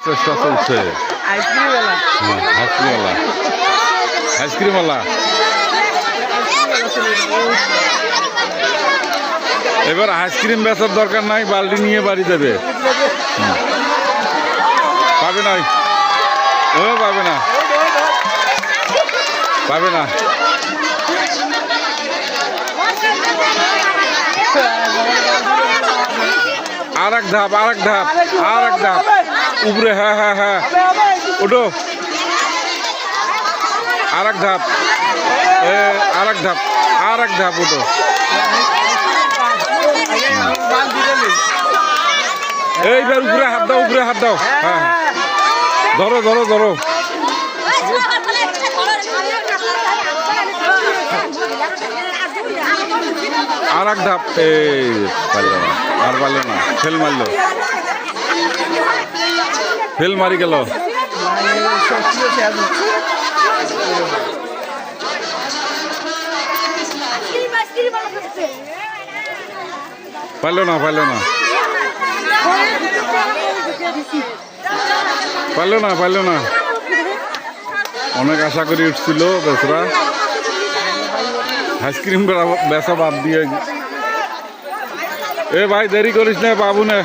চেষ্টা চলছে আইসক্রিমওয়ালা এবার আইসক্রিম বেচার দরকার নাই, বালতি নিয়ে বাড়ি দেবে। পাবে না, ও পাবে না, পাবে না। আর এক ধাপ, আর এক ধাপ, আর এক ধাপ উপরে। হ্যাঁ হ্যাঁ হ্যাঁ, ওঠো। আর এক ধাপ, আর এক ধাপ, আর এক ধাপ, ওঠো। এইবার উপরে হাত দাও, উপরে হাত দাও। হ্যাঁ হ্যাঁ, ধরো ধরো ধরো। আর এক ধাপ। এই পারলো না, আর পারলো না, ফেল মারলো, ফেল মারি গেল। পারলো না, পারলো না, পারলো না, পারলো না। অনেক আশা করে উঠছিল বেচরা, আইসক্রিম বেচা বাদ দিয়ে। এ ভাই দেরি করিস না, বাবু না।